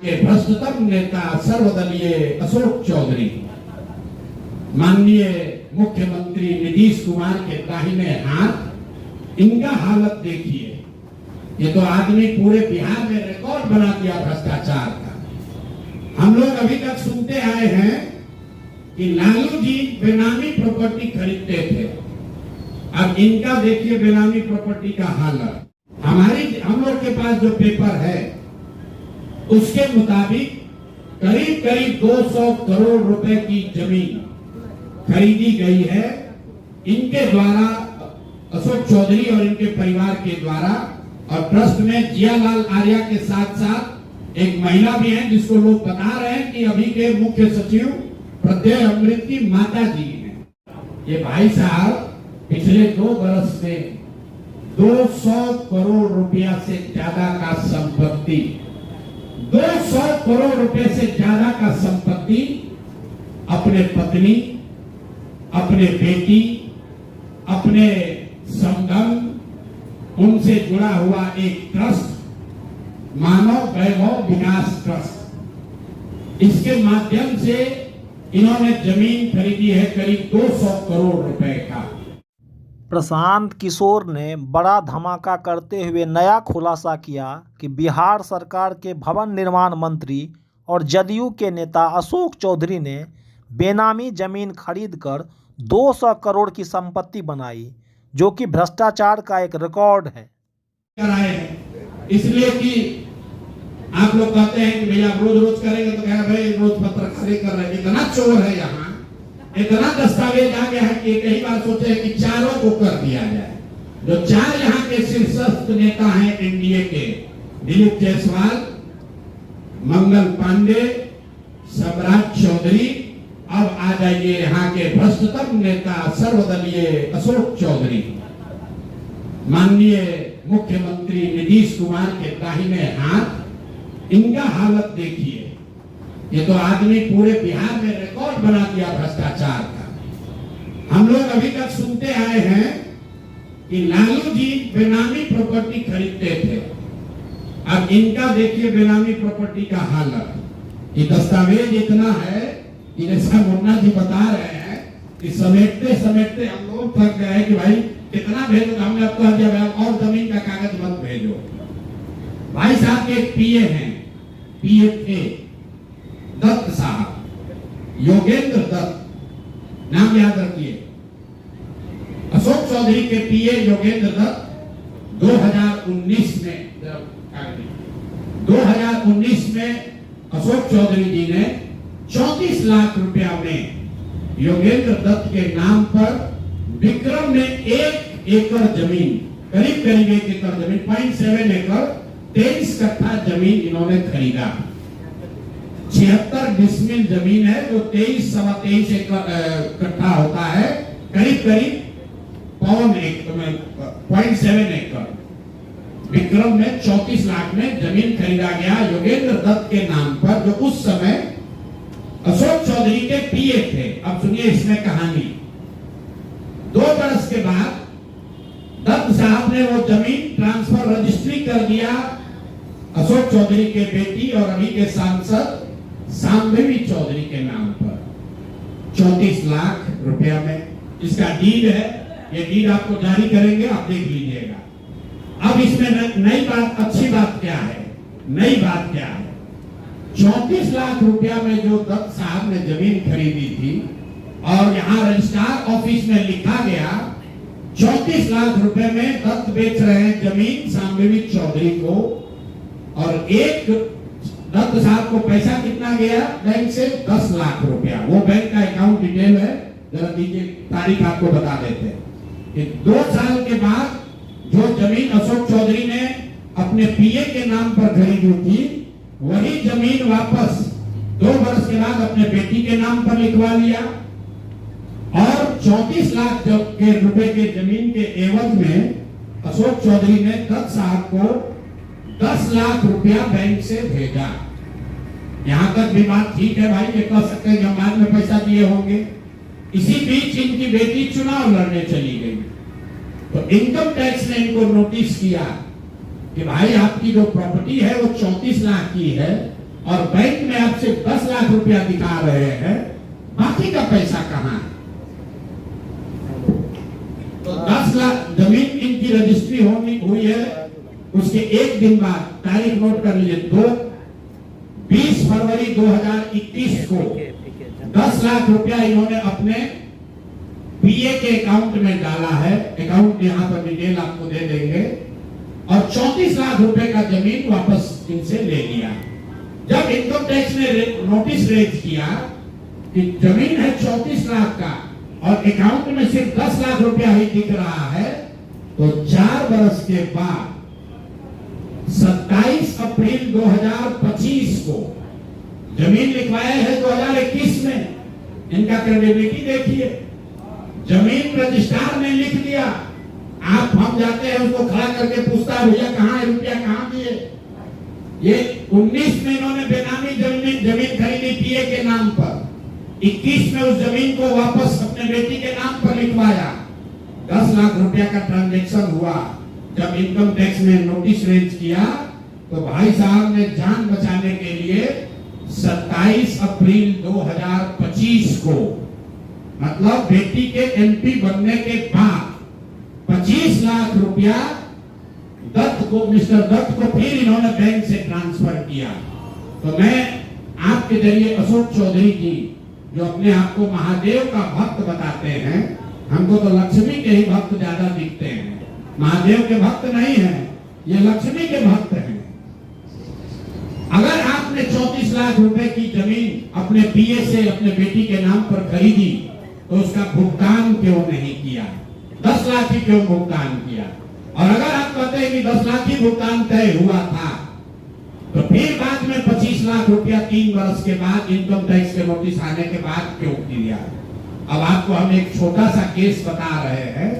के भ्रष्टतम नेता सर्वदलीय अशोक चौधरी, माननीय मुख्यमंत्री नीतीश कुमार के दाहिने हाथ, इनका हालत देखिए। ये तो आदमी पूरे बिहार में रिकॉर्ड बना दिया भ्रष्टाचार का। हम लोग अभी तक सुनते आए हैं कि लालू जी बेनामी प्रॉपर्टी खरीदते थे, अब इनका देखिए बेनामी प्रॉपर्टी का हालत। हम लोग के पास जो पेपर है उसके मुताबिक करीब करीब 200 करोड़ रुपए की जमीन खरीदी गई है इनके द्वारा, अशोक चौधरी और इनके परिवार के द्वारा। और ट्रस्ट में जियालाल आर्या के साथ साथ एक महिला भी है जिसको लोग बता रहे हैं कि अभी के मुख्य सचिव प्रत्यय अमृत की माता जी हैं। ये भाई साहब पिछले 2 वर्ष में 200 करोड़ रुपया से ज्यादा का संपत्ति, 200 करोड़ रुपए से ज्यादा का संपत्ति अपने पत्नी, अपने बेटी, अपने समगम, उनसे जुड़ा हुआ एक ट्रस्ट, मानव वैभव विकास ट्रस्ट, इसके माध्यम से इन्होंने जमीन खरीदी है करीब 200 करोड़ रुपए का। प्रशांत किशोर ने बड़ा धमाका करते हुए नया खुलासा किया कि बिहार सरकार के भवन निर्माण मंत्री और जदयू के नेता अशोक चौधरी ने बेनामी जमीन खरीदकर 200 करोड़ की संपत्ति बनाई, जो कि भ्रष्टाचार का एक रिकॉर्ड है। इसलिए कि आप लोग कहते हैं कि भैया रोज रोज करेंगे तो कहेगा भाई रोज पत्रकारिता कर रहे हैं। इतना चोर है यहाँ, इतना दस्तावेज आ गया है कि कई बार सोचे हैं कि चारों को कर दिया जाए। जो 4 यहाँ के शीर्षस्थ नेता हैं एनडीए के, दिलीप जायसवाल, मंगल पांडे, सम्राट चौधरी, अब आ जाइए यहाँ के भ्रष्टतम नेता सर्वदलीय अशोक चौधरी, माननीय मुख्यमंत्री नीतीश कुमार के दाहिने हाथ, इनका हालत देखिए। ये तो आदमी पूरे बिहार में रिकॉर्ड बना दिया भ्रष्टाचार का। हम लोग अभी तक सुनते आए हैं कि लालू जी बेनामी प्रॉपर्टी खरीदते थे, अब इनका देखिए बेनामी प्रॉपर्टी का हालत। ये दस्तावेज इतना है कि जैसा मुन्ना जी बता रहे हैं कि समेटते समेटते हम लोग थक गए हैं कि भाई कितना भेजो। हमने अब कह दिया और जमीन का कागज मत भेजो। भाई साहब के एक पीए हैं, पीए थे दत्त साहब, योगेंद्र दत्त, नाम याद रखिए। अशोक चौधरी के पीए योगेंद्र दत्त 2019 में अशोक चौधरी जी ने 34 लाख रुपया में योगेंद्र दत्त के नाम पर विक्रम में 1 एकड़ जमीन, करीब 1 एकड़ जमीन, 0.7 एकड़, 23 कट्ठा जमीन इन्होंने खरीदा। 76 डिसमिल जमीन है जो 23-23 कट्ठा होता है, करीब 0.7 एकड़। विक्रम में 34 लाख में जमीन खरीदा गया योगेंद्र दत्त के नाम पर, जो उस समय अशोक चौधरी के पीए थे। अब सुनिए इसमें कहानी। 2 वर्ष के बाद दत्त साहब ने वो जमीन ट्रांसफर रजिस्ट्री कर दिया अशोक चौधरी के बेटी और अभी के सांसद सांभवी चौधरी के नाम पर 34 लाख रुपया में। इसका डीड है, ये डीड आपको जारी करेंगे, आप देख लीजिएगा। अब इसमें नई बात, अच्छी बात क्या है, नई बात क्या है, 34 लाख रुपया में जो दत्त साहब ने जमीन खरीदी थी और यहाँ रजिस्ट्रार ऑफिस में लिखा गया 34 लाख रुपए में दत्त बेच रहे हैं जमीन सांभवी चौधरी को, और एक दत्त साहब को पैसा कितना गया बैंक से, 10 लाख रुपया। वो बैंक का अकाउंट डिटेल है, जरा दीजिए, तारीख आपको बता देते हैं। 2 साल के बाद जो जमीन अशोक चौधरी ने अपने पीए के नाम पर खरीदी थी, वही जमीन वापस 2 वर्ष के बाद अपने बेटी के नाम पर लिखवा लिया, और 34 लाख के रुपए के जमीन के एवज में अशोक चौधरी ने दत्त साहब को 10 लाख रुपया बैंक से भेजा। यहां तक भी बात ठीक है भाई, ये कह सकते हैं बाद में पैसा दिए होंगे। इसी बीच इनकी बेटी चुनाव लड़ने चली गई, तो इनकम टैक्स ने इनको नोटिस किया कि भाई आपकी जो प्रॉपर्टी है वो 34 लाख की है, और बैंक में आप सिर्फ 10 लाख रुपया दिखा रहे हैं, बाकी का पैसा कहां है? तो 10 लाख जमीन इनकी रजिस्ट्री हुई है, उसके एक दिन बाद तारीख नोट कर लीजिए, 20 फरवरी 2021 को 10 लाख रुपया इन्होंने अपने पीए के अकाउंट में डाला है। अकाउंट यहां पर डिटेल आपको दे देंगे। और 34 लाख रुपए का जमीन वापस इनसे ले लिया। जब इनकम टैक्स ने नोटिस रेज किया कि जमीन है 34 लाख का और अकाउंट में सिर्फ 10 लाख रुपया ही दिख रहा है, तो 4 बरस के बाद 27 अप्रैल 2025 को जमीन लिखवाया है 2021 में। इनका क्रेडिबिलिटी देखिए, जमीन रजिस्ट्रार ने लिख दिया। आप हम जाते हैं उसको खड़ा करके पूछता है भैया कहां है रुपया, कहां दिए? ये 19 में इन्होंने बेनामी जमीन खरीदी पीए के नाम पर, 21 में उस जमीन को वापस अपने बेटी के नाम पर लिखवाया। 10 लाख रुपया का ट्रांजैक्शन हुआ। जब इनकम टैक्स ने नोटिस रेज किया तो भाई साहब ने जान बचाने के लिए 27 अप्रैल 2025 को, मतलब बेटी के एमपी बनने के बाद 25 लाख रुपया दत्त को, मिस्टर दत्त को फिर इन्होंने बैंक से ट्रांसफर किया। तो मैं आपके जरिए अशोक चौधरी जी, जो अपने आप को महादेव का भक्त बताते हैं, हमको तो लक्ष्मी के ही भक्त ज्यादा दिखते हैं, महादेव के भक्त नहीं है, ये लक्ष्मी के भक्त हैं। अगर आपने 34 लाख रुपए की जमीन अपने पीए से अपने बेटी के नाम पर खरीदी तो उसका भुगतान क्यों नहीं किया? 10 लाख ही क्यों भुगतान किया? और अगर आप कहते हैं कि 10 लाख ही भुगतान तय हुआ था, तो फिर बाद में 25 लाख रुपया 3 वर्ष के बाद इनकम टैक्स के नोटिस आने के बाद क्यों दिया? अब आपको हम एक छोटा सा केस बता रहे हैं,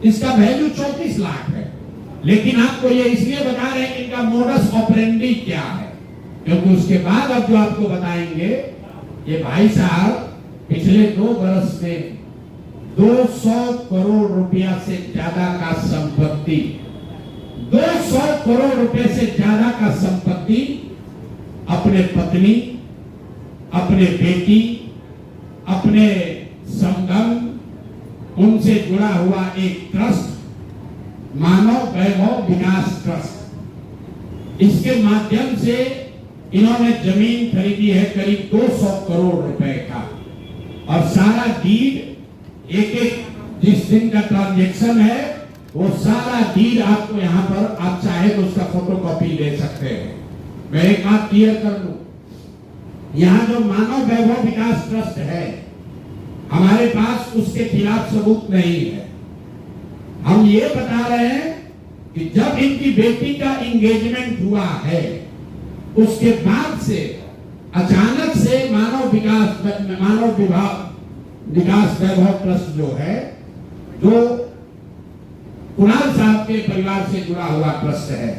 इसका वैल्यू 34 लाख है, लेकिन आपको ये इसलिए बता रहे हैं कि इनका मोडस ऑपरेंडी क्या है, क्योंकि उसके बाद अब जो आपको बताएंगे, ये भाई साहब पिछले 2 वर्ष में 200 करोड़ रुपया से ज्यादा का संपत्ति, 200 करोड़ रुपए से ज्यादा का संपत्ति अपने पत्नी, अपने बेटी, अपने संगम, उनसे जुड़ा हुआ एक ट्रस्ट, मानव वैभव विकास ट्रस्ट, इसके माध्यम से इन्होंने जमीन खरीदी है करीब 200 करोड़ रुपए का। और सारा डीड, एक जिस दिन का ट्रांजैक्शन है वो सारा डीड आपको यहाँ पर, आप चाहे तो उसका फोटोकॉपी ले सकते हैं। मैं एक बात क्लियर कर दूं, यहाँ जो मानव वैभव विकास ट्रस्ट है, हमारे पास उसके खिलाफ सबूत नहीं है। हम ये बता रहे हैं कि जब इनकी बेटी का एंगेजमेंट हुआ है, उसके बाद से अचानक से मानव विकास वैभव ट्रस्ट जो है, जो कुणाल साहब के परिवार से जुड़ा हुआ ट्रस्ट है,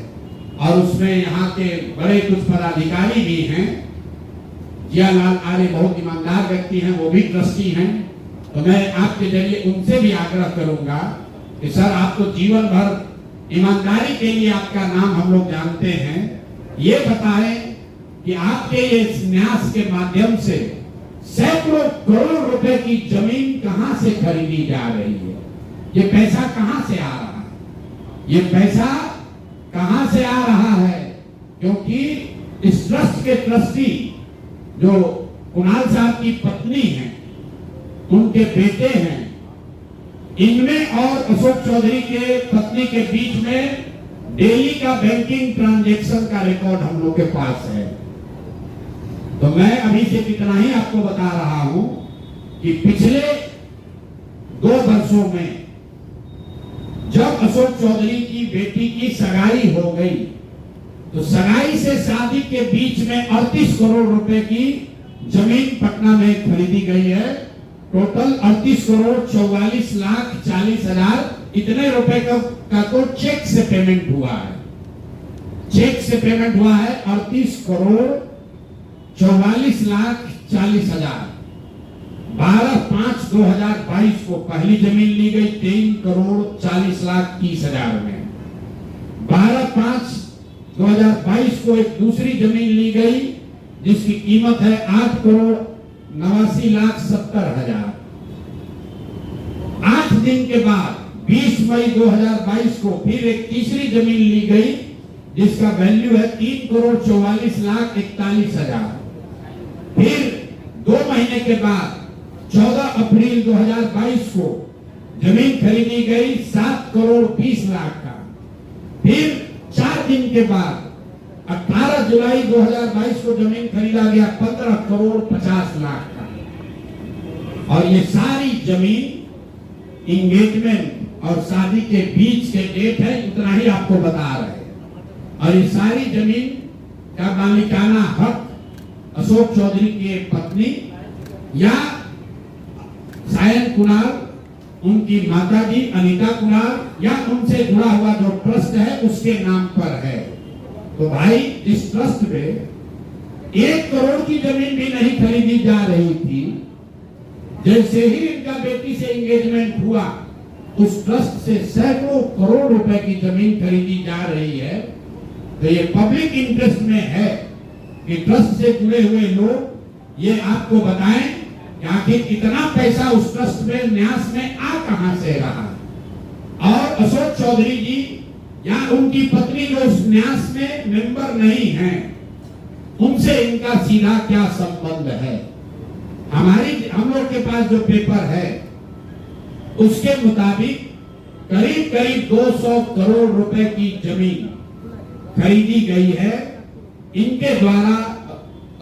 और उसमें यहाँ के बड़े कुछ पदाधिकारी भी हैं, जियालाल आर्य बहुत ईमानदार व्यक्ति हैं, वो भी ट्रस्टी हैं। तो मैं आपके जरिए उनसे भी आग्रह करूंगा कि सर, आप तो जीवन भर ईमानदारी के लिए आपका नाम हम लोग जानते हैं, ये बताएं कि आपके ये न्यास के माध्यम से सैकड़ों करोड़ रुपए की जमीन कहां से खरीदी जा रही है? ये पैसा कहां से आ रहा है? ये पैसा कहां से आ रहा है? क्योंकि इस ट्रस्ट के ट्रस्टी जो कुणाल साहब की पत्नी हैं, उनके बेटे हैं, इनमें और अशोक चौधरी के पत्नी के बीच में डेली का बैंकिंग ट्रांजैक्शन का रिकॉर्ड हम लोग के पास है। तो मैं अभी से इतना ही आपको बता रहा हूं कि पिछले 2 वर्षों में जब अशोक चौधरी की बेटी की सगाई हो गई, तो सगाई से शादी के बीच में 38 करोड़ रुपए की जमीन पटना में खरीदी गई है। टोटल 38 करोड़ 44 लाख 40 हजार इतने रुपए का तो चेक से पेमेंट हुआ है। चेक से पेमेंट हुआ है 38 करोड़ 44 लाख 40 हजार। 12/5/2022 को पहली जमीन ली गई 3 करोड़ 40 लाख 30 हजार में। 12/5 2022 को एक दूसरी जमीन ली गई जिसकी कीमत है 8,89,70,000। 8 दिन के बाद 20 मई 2022 को फिर एक तीसरी जमीन ली गई जिसका वैल्यू है 3,44,41,000। फिर 2 महीने के बाद 14 अप्रैल 2022 को जमीन खरीदी गई 7,20,00,000 का। फिर 4 दिन के बाद 18 जुलाई 2022 को जमीन खरीदा गया 15,50,00,000 का। और ये सारी जमीन इंगेजमेंट और शादी के बीच के डेट है, इतना ही आपको बता रहे हैं। और ये सारी जमीन का मालिकाना हक अशोक चौधरी की पत्नी या सायन कुणाल, उनकी माताजी अनीता कुणाल या उनसे जुड़ा हुआ जो ट्रस्ट है उसके नाम पर है। तो भाई इस ट्रस्ट में 1 करोड़ की जमीन भी नहीं खरीदी जा रही थी। जैसे ही इनका बेटी से एंगेजमेंट हुआ उस ट्रस्ट से सैकड़ों करोड़ रुपए की जमीन खरीदी जा रही है। तो ये पब्लिक इंटरेस्ट में है कि ट्रस्ट से जुड़े हुए लोग ये आपको बताएं कि आखिर इतना पैसा उस ट्रस्ट में न्यास में आ कहां से रहा, और अशोक चौधरी जी या उनकी पत्नी जो उस न्यास में मेंबर नहीं हैं, उनसे इनका सीधा क्या संबंध है। हम लोग के पास जो पेपर है उसके मुताबिक करीब करीब 200 करोड़ रुपए की जमीन खरीदी गई है इनके द्वारा,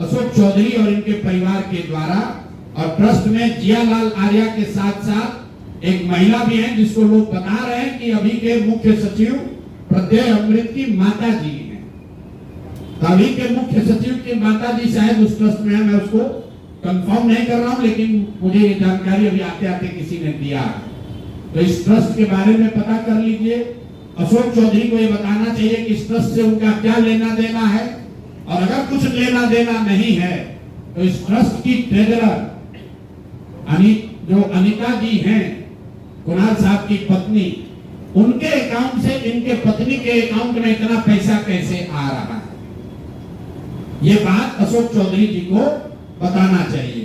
अशोक चौधरी और इनके परिवार के द्वारा। और ट्रस्ट में जियालाल आर्या के साथ साथ एक महिला भी है जिसको लोग बता रहे हैं कि अभी के मुख्य सचिव प्रत्यय अमृत की माता जी हैं। अभी के मुख्य सचिव की माता जी शायद उस ट्रस्ट में है, मैं उसको कंफर्म नहीं कर रहा हूं, लेकिन मुझे ये जानकारी अभी आते आते किसी ने दिया है। तो इस ट्रस्ट के बारे में पता कर लीजिए। अशोक चौधरी को ये बताना चाहिए कि इस ट्रस्ट से उनका क्या लेना देना है, और अगर कुछ लेना देना नहीं है तो इस ट्रस्ट की ट्रेजरर जो अनीता जी हैं, कुणाल साहब की पत्नी, उनके अकाउंट से इनके पत्नी के अकाउंट में इतना पैसा कैसे आ रहा है, ये बात अशोक चौधरी जी को बताना चाहिए।